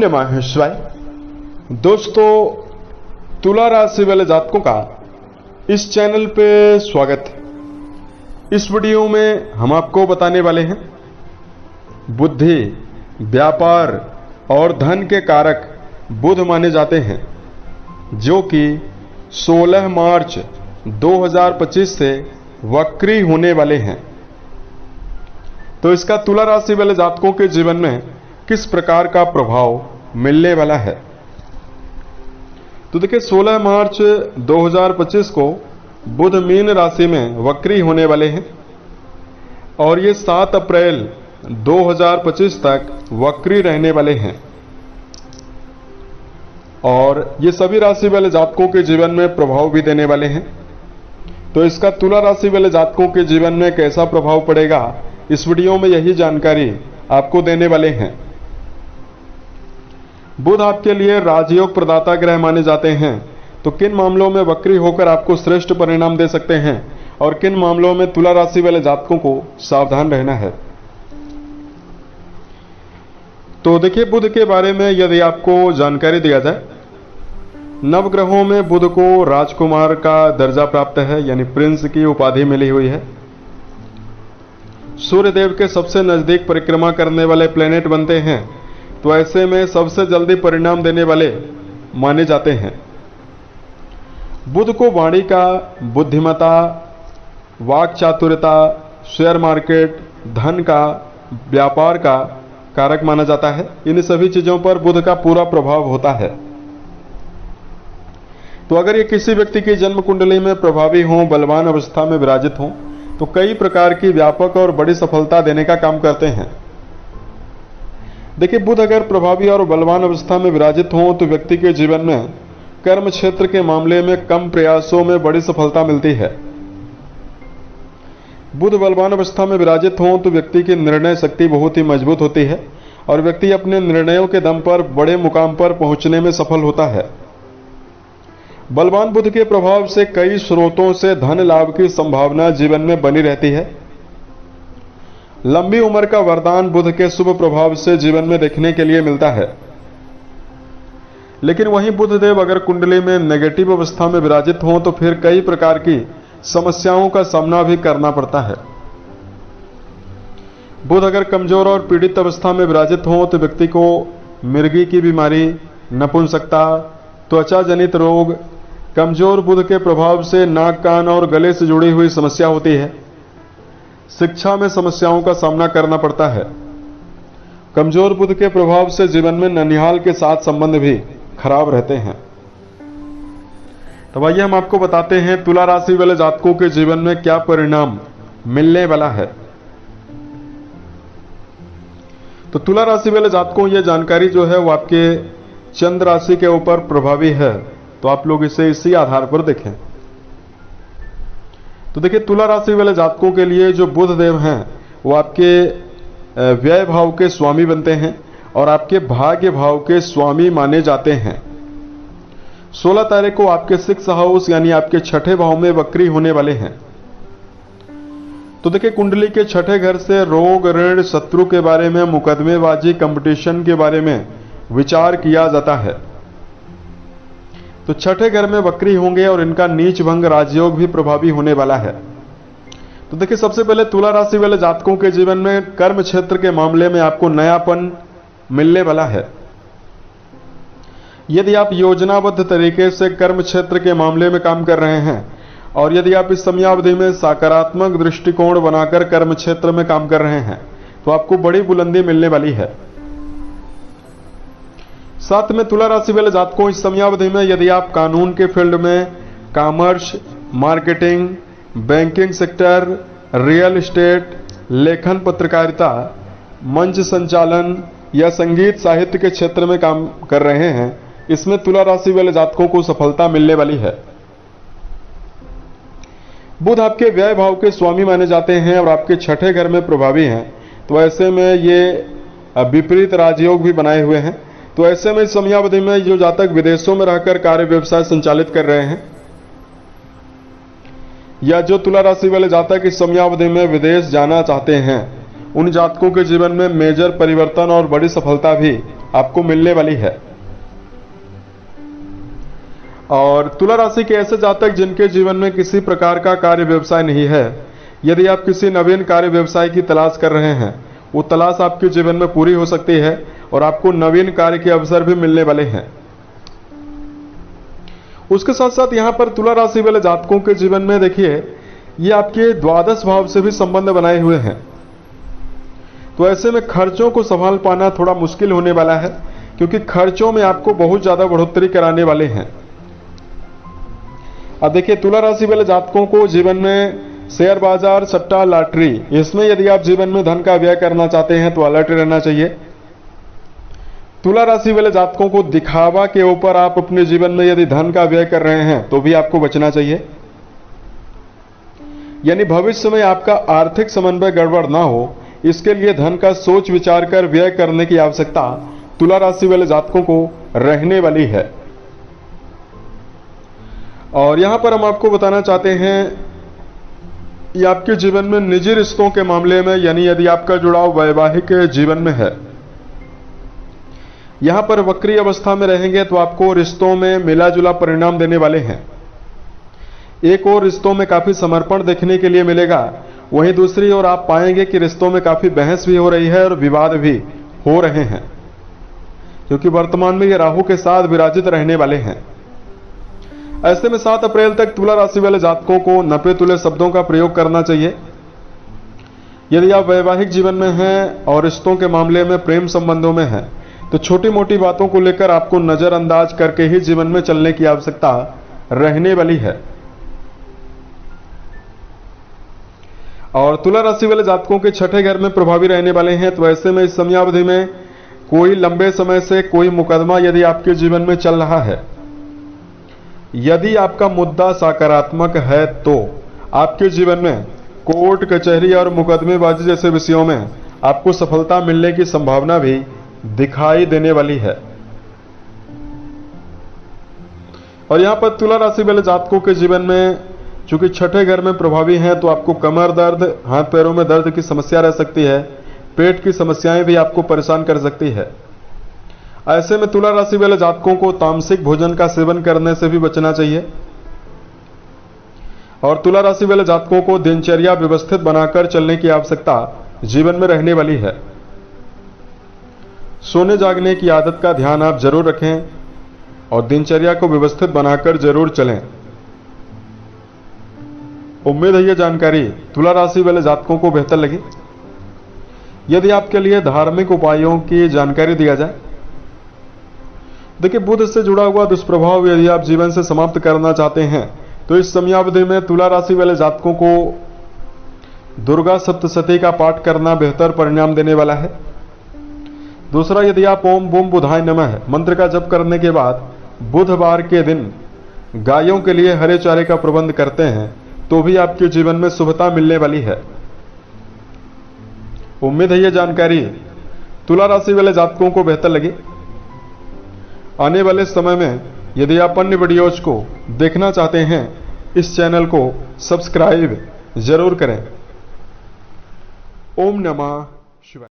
नमः शिवाय। दोस्तों, तुला राशि वाले जातकों का इस चैनल पे स्वागत है। इस वीडियो में हम आपको बताने वाले हैं बुद्धि, व्यापार और धन के कारक बुध माने जाते हैं, जो कि 16 मार्च 2025 से वक्री होने वाले हैं। तो इसका तुला राशि वाले जातकों के जीवन में किस प्रकार का प्रभाव मिलने वाला है। तो देखिए, 16 मार्च 2025 को बुध मीन राशि में वक्री होने वाले हैं और ये 7 अप्रैल 2025 तक वक्री रहने वाले हैं। और ये सभी राशि वाले जातकों के जीवन में प्रभाव भी देने वाले हैं। तो इसका तुला राशि वाले जातकों के जीवन में कैसा प्रभाव पड़ेगा, इस वीडियो में यही जानकारी आपको देने वाले हैं। बुध आपके लिए राजयोग प्रदाता ग्रह माने जाते हैं। तो किन मामलों में वक्री होकर आपको श्रेष्ठ परिणाम दे सकते हैं और किन मामलों में तुला राशि वाले जातकों को सावधान रहना है। तो देखिए, बुध के बारे में यदि आपको जानकारी दिया जाए, नवग्रहों में बुध को राजकुमार का दर्जा प्राप्त है, यानी प्रिंस की उपाधि मिली हुई है। सूर्यदेव के सबसे नजदीक परिक्रमा करने वाले प्लेनेट बनते हैं, तो ऐसे में सबसे जल्दी परिणाम देने वाले माने जाते हैं। बुध को वाणी का, बुद्धिमता, वाक चातुर्यता, शेयर मार्केट, धन का, व्यापार का कारक माना जाता है। इन सभी चीजों पर बुध का पूरा प्रभाव होता है। तो अगर ये किसी व्यक्ति की जन्म कुंडली में प्रभावी हों, बलवान अवस्था में विराजित हों, तो कई प्रकार की व्यापक और बड़ी सफलता देने का काम करते हैं। देखिए, बुध अगर प्रभावी और बलवान अवस्था में विराजित हों तो व्यक्ति के जीवन में कर्म क्षेत्र के मामले में कम प्रयासों में बड़ी सफलता मिलती है। बुध बलवान अवस्था में विराजित हों तो व्यक्ति की निर्णय शक्ति बहुत ही मजबूत होती है और व्यक्ति अपने निर्णयों के दम पर बड़े मुकाम पर पहुंचने में सफल होता है। बलवान बुध के प्रभाव से कई स्रोतों से धन लाभ की संभावना जीवन में बनी रहती है। लंबी उम्र का वरदान बुध के शुभ प्रभाव से जीवन में देखने के लिए मिलता है। लेकिन वहीं बुध देव अगर कुंडली में नेगेटिव अवस्था में विराजित हों तो फिर कई प्रकार की समस्याओं का सामना भी करना पड़ता है। बुध अगर कमजोर और पीड़ित अवस्था में विराजित हों तो व्यक्ति को मिर्गी की बीमारी, नपुंसकता, त्वचा जनित रोग, कमजोर बुध के प्रभाव से नाक, कान और गले से जुड़ी हुई समस्या होती है। शिक्षा में समस्याओं का सामना करना पड़ता है। कमजोर बुध के प्रभाव से जीवन में ननिहाल के साथ संबंध भी खराब रहते हैं। तो आइए हम आपको बताते हैं तुला राशि वाले जातकों के जीवन में क्या परिणाम मिलने वाला है। तो तुला राशि वाले जातकों, यह जानकारी जो है वो आपके चंद्र राशि के ऊपर प्रभावी है, तो आप लोग इसे इसी आधार पर देखें। तो देखिए, तुला राशि वाले जातकों के लिए जो बुध देव हैं वो आपके व्यय भाव के स्वामी बनते हैं और आपके भाग्य भाव के स्वामी माने जाते हैं। 16 तारीख को आपके 6 हाउस यानी आपके छठे भाव में वक्री होने वाले हैं। तो देखिए, कुंडली के छठे घर से रोग, ऋण, शत्रु के बारे में, मुकदमेबाजी, कंपटीशन के बारे में विचार किया जाता है। तो छठे घर में वक्री होंगे और इनका नीच भंग राजयोग भी प्रभावी होने वाला है। तो देखिए, सबसे पहले तुला राशि वाले जातकों के जीवन में कर्म क्षेत्र के मामले में आपको नयापन मिलने वाला है। यदि आप योजनाबद्ध तरीके से कर्म क्षेत्र के मामले में काम कर रहे हैं और यदि आप इस समयावधि में सकारात्मक दृष्टिकोण बनाकर कर्म क्षेत्र में काम कर रहे हैं तो आपको बड़ी बुलंदी मिलने वाली है। साथ में तुला राशि वाले जातकों, इस समयावधि में यदि आप कानून के फील्ड में, commerce, marketing, banking sector, real estate, लेखन पत्रकारिता, मंच संचालन या संगीत साहित्य के क्षेत्र में काम कर रहे हैं, इसमें तुला राशि वाले जातकों को सफलता मिलने वाली है। बुध आपके व्यय भाव के स्वामी माने जाते हैं और आपके छठे घर में प्रभावी हैं, तो ऐसे में ये विपरीत राजयोग भी बनाए हुए हैं। तो ऐसे में इस समयावधि में जो जातक विदेशों में रहकर कार्य व्यवसाय संचालित कर रहे हैं या जो तुला राशि वाले जातक इस समयावधि में विदेश जाना चाहते हैं, उन जातकों के जीवन में मेजर परिवर्तन और बड़ी सफलता भी आपको मिलने वाली है। और तुला राशि के ऐसे जातक जिनके जीवन में किसी प्रकार का कार्य व्यवसाय नहीं है, यदि आप किसी नवीन कार्य व्यवसाय की तलाश कर रहे हैं, वो तलाश आपके जीवन में पूरी हो सकती है और आपको नवीन कार्य के अवसर भी मिलने वाले हैं। उसके साथ साथ यहां पर तुला राशि वाले जातकों के जीवन में देखिए, ये आपके द्वादश भाव से भी संबंध बनाए हुए हैं, तो ऐसे में खर्चों को संभाल पाना थोड़ा मुश्किल होने वाला है, क्योंकि खर्चों में आपको बहुत ज्यादा बढ़ोतरी कराने वाले हैं। अब देखिए, तुला राशि वाले जातकों को जीवन में शेयर बाजार, सट्टा, लॉटरी, इसमें यदि आप जीवन में धन का व्यय करना चाहते हैं तो अलर्ट रहना चाहिए। तुला राशि वाले जातकों को दिखावा के ऊपर आप अपने जीवन में यदि धन का व्यय कर रहे हैं तो भी आपको बचना चाहिए। यानी भविष्य में आपका आर्थिक समन्वय गड़बड़ ना हो, इसके लिए धन का सोच विचार कर व्यय करने की आवश्यकता तुला राशि वाले जातकों को रहने वाली है। और यहां पर हम आपको बताना चाहते हैं, ये आपके जीवन में निजी रिश्तों के मामले में, यानी यदि आपका जुड़ाव वैवाहिक जीवन में है, यहां पर वक्री अवस्था में रहेंगे तो आपको रिश्तों में मिला जुला परिणाम देने वाले हैं। एक और रिश्तों में काफी समर्पण देखने के लिए मिलेगा, वहीं दूसरी ओर आप पाएंगे कि रिश्तों में काफी बहस भी हो रही है और विवाद भी हो रहे हैं, क्योंकि वर्तमान में ये राहु के साथ विराजित रहने वाले हैं। ऐसे में 7 अप्रैल तक तुला राशि वाले जातकों को नपे तुले शब्दों का प्रयोग करना चाहिए। यदि आप वैवाहिक जीवन में हैं और रिश्तों के मामले में, प्रेम संबंधों में हैं, तो छोटी मोटी बातों को लेकर आपको नजरअंदाज करके ही जीवन में चलने की आवश्यकता रहने वाली है। और तुला राशि वाले जातकों के छठे घर में प्रभावी रहने वाले हैं, तो ऐसे में इस समयावधि में कोई लंबे समय से कोई मुकदमा यदि आपके जीवन में चल रहा है, यदि आपका मुद्दा सकारात्मक है, तो आपके जीवन में कोर्ट कचहरी और मुकदमेबाजी जैसे विषयों में आपको सफलता मिलने की संभावना भी दिखाई देने वाली है। और यहां पर तुला राशि वाले जातकों के जीवन में चूंकि छठे घर में प्रभावी हैं, तो आपको कमर दर्द, हाथ पैरों में दर्द की समस्या रह सकती है, पेट की समस्याएं भी आपको परेशान कर सकती है। ऐसे में तुला राशि वाले जातकों को तामसिक भोजन का सेवन करने से भी बचना चाहिए। और तुला राशि वाले जातकों को दिनचर्या व्यवस्थित बनाकर चलने की आवश्यकता जीवन में रहने वाली है। सोने जागने की आदत का ध्यान आप जरूर रखें और दिनचर्या को व्यवस्थित बनाकर जरूर चलें। उम्मीद है यह जानकारी तुला राशि वाले जातकों को बेहतर लगी। यदि आपके लिए धार्मिक उपायों की जानकारी दिया जाए, देखिए, बुध से जुड़ा हुआ दुष्प्रभाव यदि आप जीवन से समाप्त करना चाहते हैं, तो इस समयावधि में तुला राशि वाले जातकों को दुर्गा सप्तशती का पाठ करना बेहतर परिणाम देने वाला है। दूसरा, यदि आप ओम बूम बुधाय नमः मंत्र का जप करने के बाद बुधवार के दिन गायों के लिए हरे चारे का प्रबंध करते हैं, तो भी आपके जीवन में शुभता मिलने वाली है। उम्मीद है यह जानकारी तुला राशि वाले जातकों को बेहतर लगी। आने वाले समय में यदि आप अन्य वीडियोज को देखना चाहते हैं, इस चैनल को सब्सक्राइब जरूर करें। ओम नमः शिवाय।